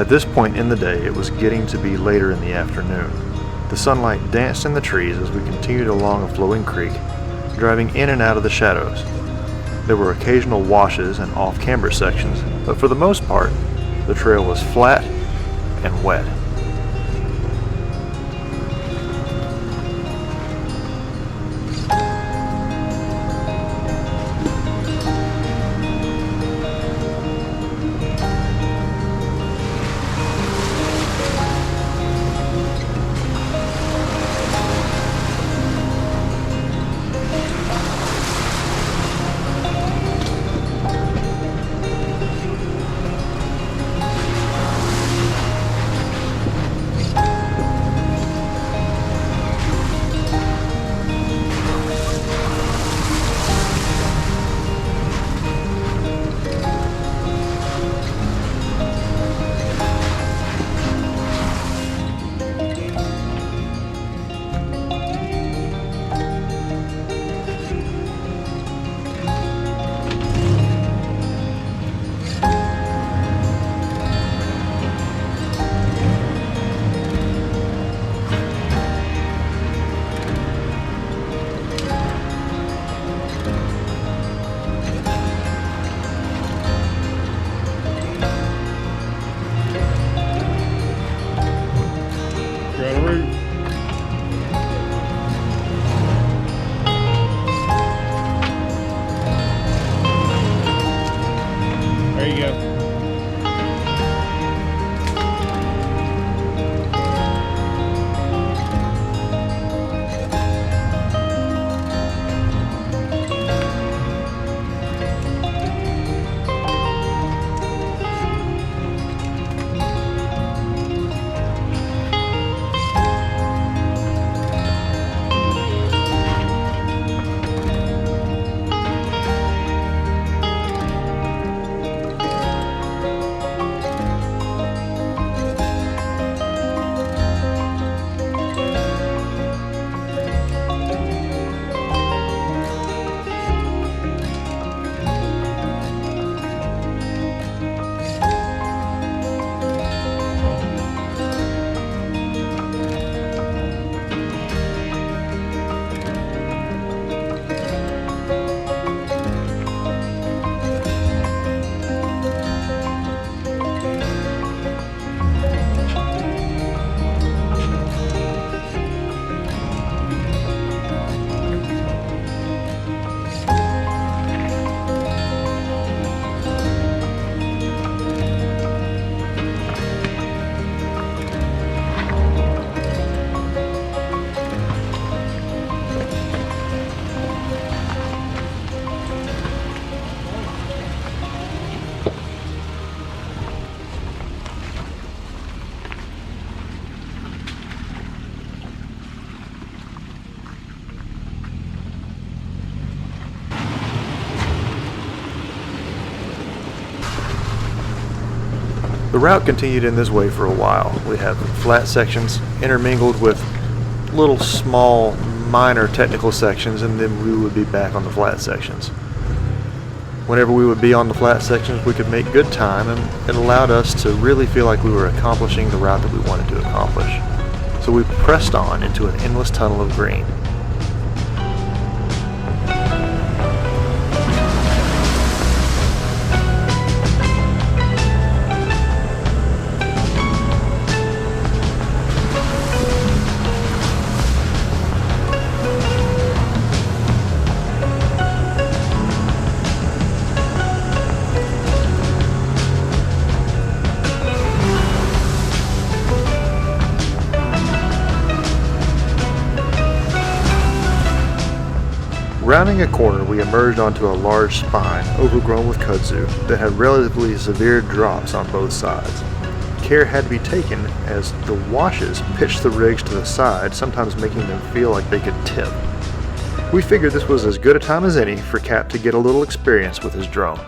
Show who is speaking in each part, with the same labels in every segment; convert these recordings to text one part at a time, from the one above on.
Speaker 1: At this point in the day, it was getting to be later in the afternoon. The sunlight danced in the trees as we continued along a flowing creek, driving in and out of the shadows. There were occasional washes and off-camber sections, but for the most part, the trail was flat and wet.
Speaker 2: There you go.
Speaker 1: The route continued in this way for a while. We'd have flat sections intermingled with little small minor technical sections, and then we would be back on the flat sections. Whenever we would be on the flat sections, we could make good time, and it allowed us to really feel like we were accomplishing the route that we wanted to accomplish. So we pressed on into an endless tunnel of green. Rounding a corner, we emerged onto a large spine overgrown with kudzu that had relatively severe drops on both sides. Care had to be taken as the washes pitched the rigs to the side, sometimes making them feel like they could tip. We figured this was as good a time as any for Cap to get a little experience with his drone.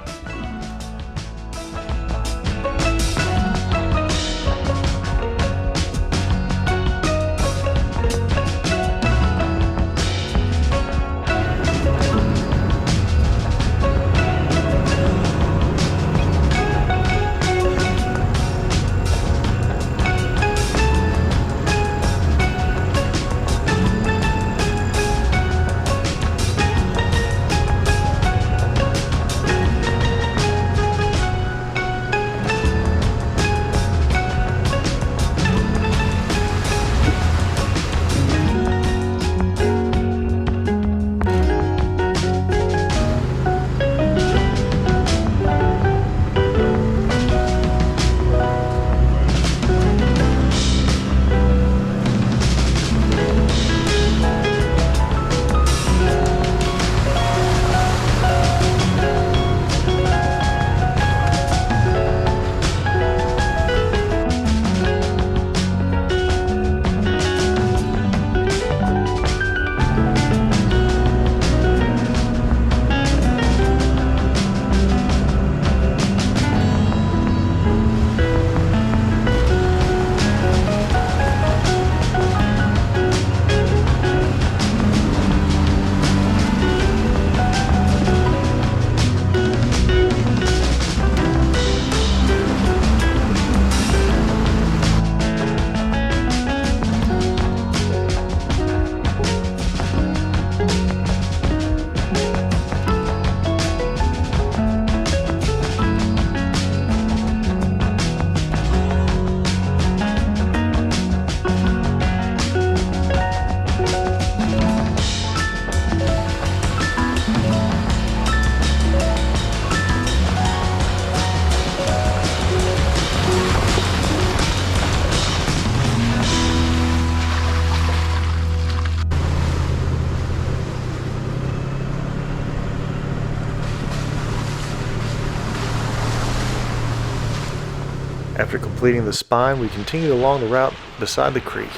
Speaker 1: After completing the spine, we continued along the route beside the creek,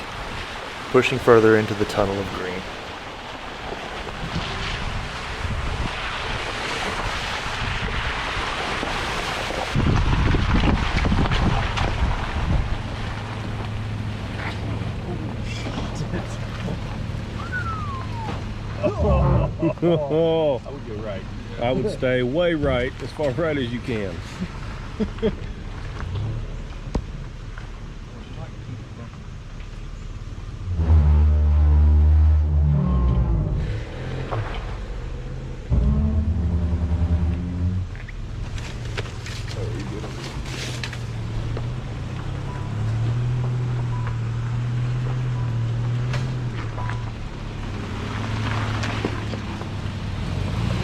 Speaker 1: pushing further into the tunnel of green.
Speaker 2: Oh, I would go right. I would stay way right, as far right as you can.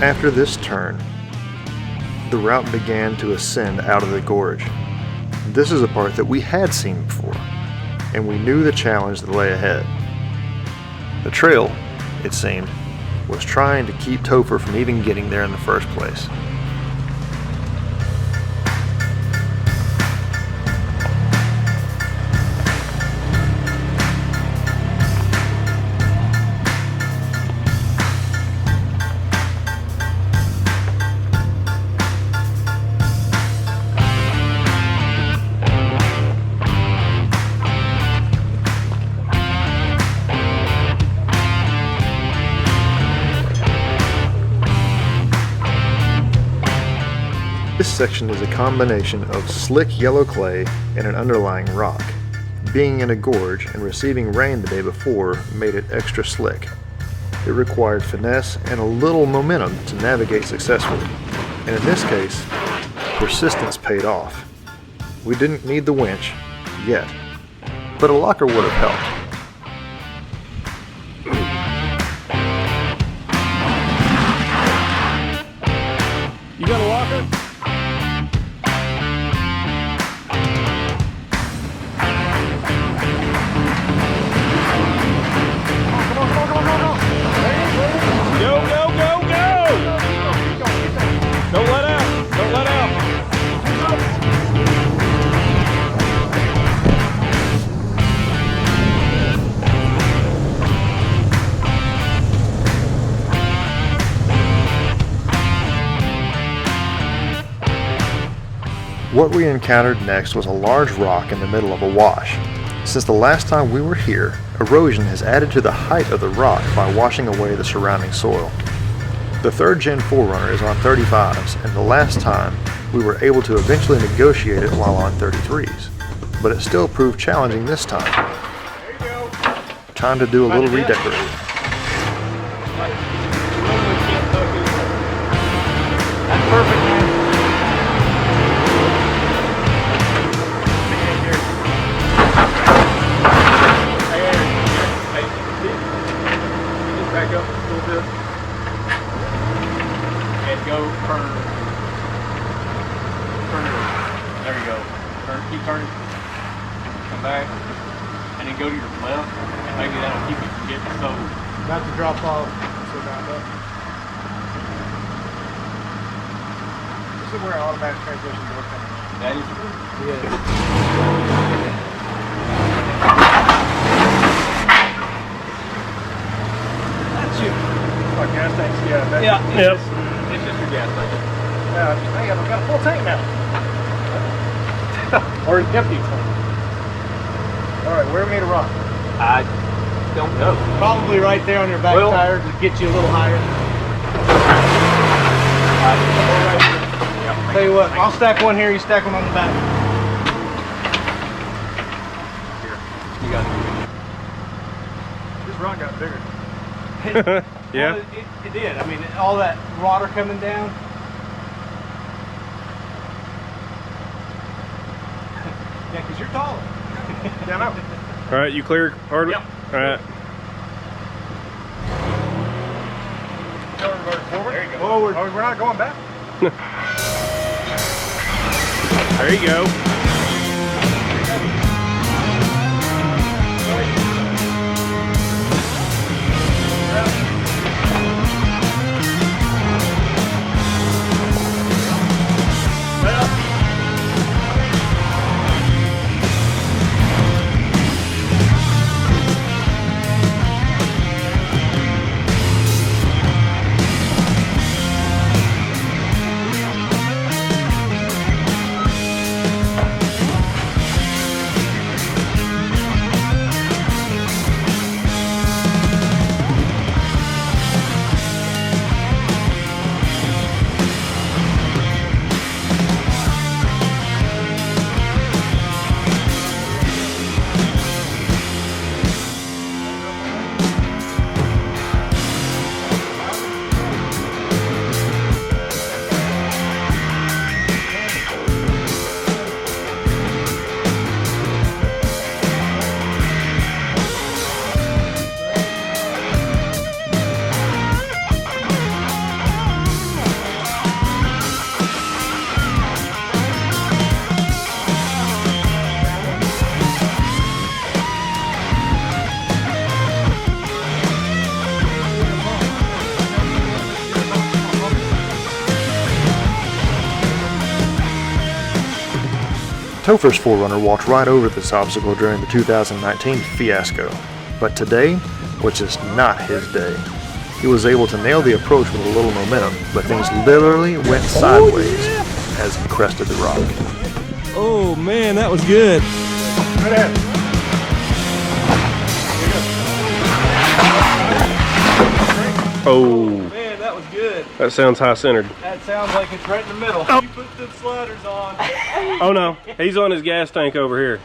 Speaker 1: After this turn, the route began to ascend out of the gorge. This is a part that we had seen before, and we knew the challenge that lay ahead. The trail, it seemed, was trying to keep Topher from even getting there in the first place. This section is a combination of slick yellow clay and an underlying rock. Being in a gorge and receiving rain the day before made it extra slick. It required finesse and a little momentum to navigate successfully, and in this case, persistence paid off. We didn't need the winch yet, but a locker would have helped.
Speaker 2: You got a locker? Don't let out! Don't let out!
Speaker 1: What we encountered next was a large rock in the middle of a wash. Since the last time we were here, erosion has added to the height of the rock by washing away the surrounding soil. The third gen 4Runner is on 35s, and the last time we were able to eventually negotiate it while on 33s. But it still proved challenging this time.
Speaker 2: There you go.
Speaker 1: Time to do a little redecorating.
Speaker 2: That's perfect, man. Back up a little bit and go turn. There you go. Keep turning. Come back and then go to your left, and maybe that'll keep you from getting so.
Speaker 3: About to drop off. So down up. This is where automatic transmission door comes in.
Speaker 2: That is.
Speaker 3: Yeah. Our gas tanks, yeah.
Speaker 2: It's just your gas tank.
Speaker 3: Hey, I've got a full tank now. Or an empty tank. Alright, where are we to rock?
Speaker 2: I don't know.
Speaker 3: Probably right there on your back tire to get you a little higher. Tell you what, I'll stack one here, you stack one on the back.
Speaker 2: Here, you got it.
Speaker 3: This rock got bigger.
Speaker 2: Yeah.
Speaker 3: Well, it did. I mean, all that water coming down. Yeah, because you're taller. Yeah, I know.
Speaker 2: All right, you clear, Hardwick?
Speaker 3: Yep.
Speaker 2: All right.
Speaker 3: Forward. There you go. Forward. Oh, we're not going back.
Speaker 2: There you go.
Speaker 1: Topher's 4Runner walked right over this obstacle during the 2019 Fiasco, but today was just not his day. He was able to nail the approach with a little momentum, but things literally went sideways as he crested the rock.
Speaker 4: Oh man, that was good.
Speaker 3: Right ahead.
Speaker 4: Oh,
Speaker 2: Man, that was good.
Speaker 4: that sounds high-centered.
Speaker 2: That sounds like it's right in the middle. You put the sliders on.
Speaker 4: Oh no, he's on his gas tank over here.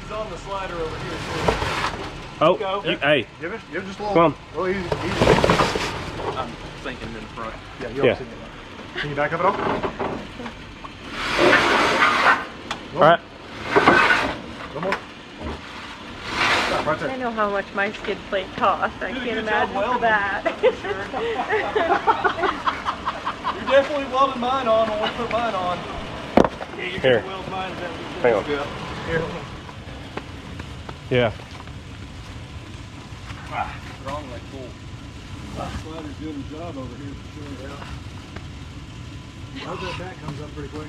Speaker 2: He's on the slider over here too.
Speaker 4: Oh,
Speaker 2: Go.
Speaker 4: hey,
Speaker 3: Give it just a little.
Speaker 4: come on.
Speaker 3: Well, easy.
Speaker 2: I'm sinking in the front.
Speaker 3: Yeah, you
Speaker 4: Yeah.
Speaker 3: yeah. Can you back up at all?
Speaker 4: All right.
Speaker 3: One more. Stop right
Speaker 5: I
Speaker 3: there.
Speaker 5: know how much my skid plate costs. I
Speaker 2: Did a
Speaker 5: can't
Speaker 2: good job
Speaker 5: imagine for
Speaker 2: welding.
Speaker 5: that.
Speaker 2: You're definitely welding mine on when we put mine on. Yeah, you're
Speaker 4: Here.
Speaker 2: gonna weld mine.
Speaker 4: Hang on.
Speaker 2: Here.
Speaker 4: Yeah.
Speaker 2: Wrong like full.
Speaker 3: Slider's doing his job over here for sure. Yeah. I hope that back comes up pretty quick.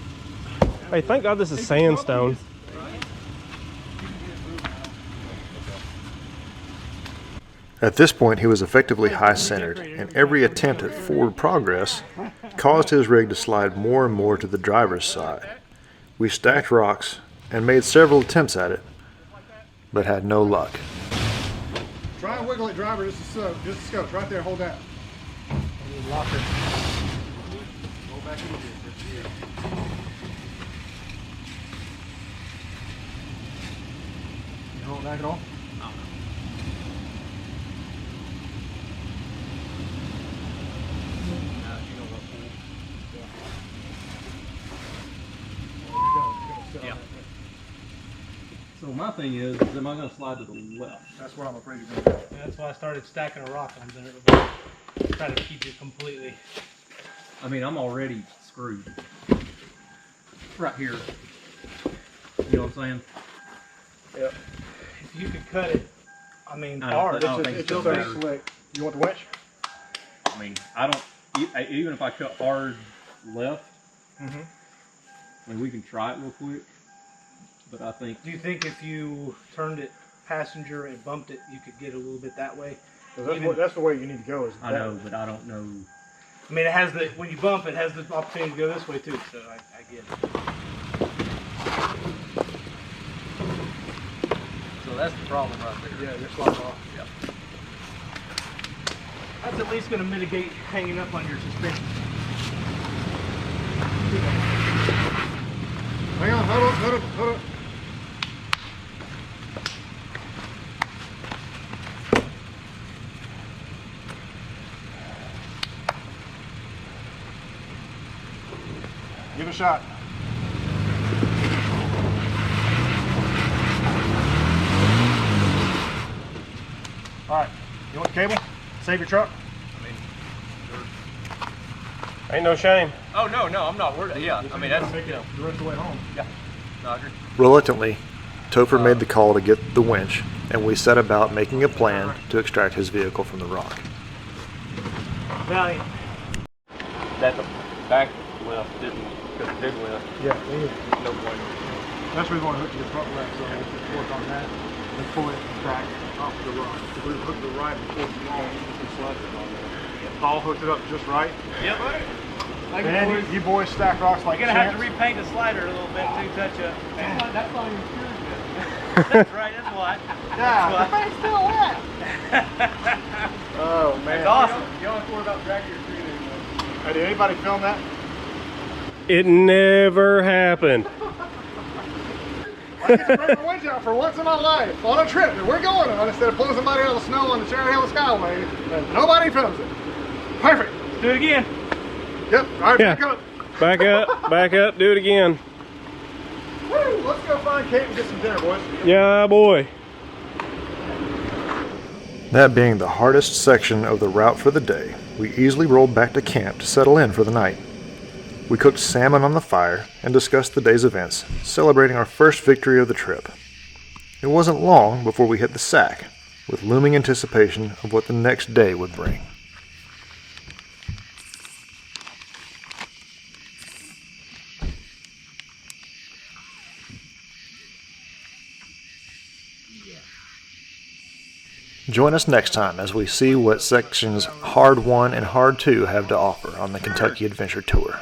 Speaker 4: Hey, thank God this is sandstone.
Speaker 1: At this point, he was effectively high-centered, and every attempt at forward progress caused his rig to slide more and more to the driver's side. We stacked rocks and made several attempts at it, but had no luck.
Speaker 3: Try and wiggle it, driver, just a scope. Right there, hold that. And you lock it. Roll back into it. You hold it back at all?
Speaker 2: Yeah. So my thing is am I going to slide to the left?
Speaker 3: That's what I'm afraid you're going to do.
Speaker 6: That's why I started stacking a rock on there. Try to keep it completely.
Speaker 2: I mean, I'm already screwed. Right here. You know what I'm saying?
Speaker 6: If you could cut it, I mean,
Speaker 2: I don't
Speaker 6: hard.
Speaker 2: think-
Speaker 3: It's
Speaker 2: so.
Speaker 3: still very slick. You want the winch?
Speaker 2: I mean, I don't, even if I cut hard left,
Speaker 3: Mm-hmm.
Speaker 2: I mean, we can try it real quick, but I think,
Speaker 6: Do you think if you turned it passenger and bumped it, you could get a little bit that way?
Speaker 3: That's the way you need to go. Is
Speaker 2: I
Speaker 3: that.
Speaker 2: know, but I don't know.
Speaker 6: I mean, it has the when you bump, it has the opportunity to go this way too. So I get it.
Speaker 2: So that's the problem right there.
Speaker 3: Yeah, you're sliding off.
Speaker 2: Yep.
Speaker 6: That's at least going to mitigate hanging up on your suspension.
Speaker 3: Hang on, hold up. Give it a shot. All right, you want the cable? Save your truck?
Speaker 4: Ain't no shame.
Speaker 2: Oh, no, I'm not worried. Yeah, I mean, that's,
Speaker 3: Make it the rest of the way home.
Speaker 2: no, I agree.
Speaker 1: Reluctantly, Topher made the call to get the winch, and we set about making a plan to extract his vehicle from the rock.
Speaker 6: Valiant.
Speaker 2: That the back left didn't, because it did lift.
Speaker 3: Yeah,
Speaker 2: No point.
Speaker 3: that's where we want to hook to the front left, so we'll just work on that and pull it back off the rock. If we hook the right before the wall, we can slide it on there. Paul hooked it up just right.
Speaker 6: Yep. Thank you,
Speaker 3: And
Speaker 6: boys.
Speaker 3: you boys stack rocks like
Speaker 6: You're gonna have to
Speaker 3: champs.
Speaker 6: repaint the slider a little bit too. Touch up.
Speaker 3: That's not even pure yet.
Speaker 6: That's right. That's why.
Speaker 3: Yeah,
Speaker 6: That's
Speaker 3: the paint's still wet. Oh man.
Speaker 6: That's awesome.
Speaker 3: You don't have to worry about dragging your feet anymore. Hey, did anybody film that?
Speaker 4: It never happened.
Speaker 3: I get to break my winch out for once in my life on a trip that we're going on instead of pulling somebody out of the snow on the Cherry Hill Skyway and nobody films it. Perfect.
Speaker 6: Do it again.
Speaker 3: Yep. All right,
Speaker 4: Yeah.
Speaker 3: back up.
Speaker 4: Do it again.
Speaker 3: Woo, let's go find Kate and get some dinner, boys.
Speaker 4: Yeah, boy.
Speaker 1: That being the hardest section of the route for the day, we easily rolled back to camp to settle in for the night. We cooked salmon on the fire and discussed the day's events, celebrating our first victory of the trip. It wasn't long before we hit the sack, with looming anticipation of what the next day would bring. Join us next time as we see what sections Hard 1 and Hard 2 have to offer on the Kentucky Adventure Tour.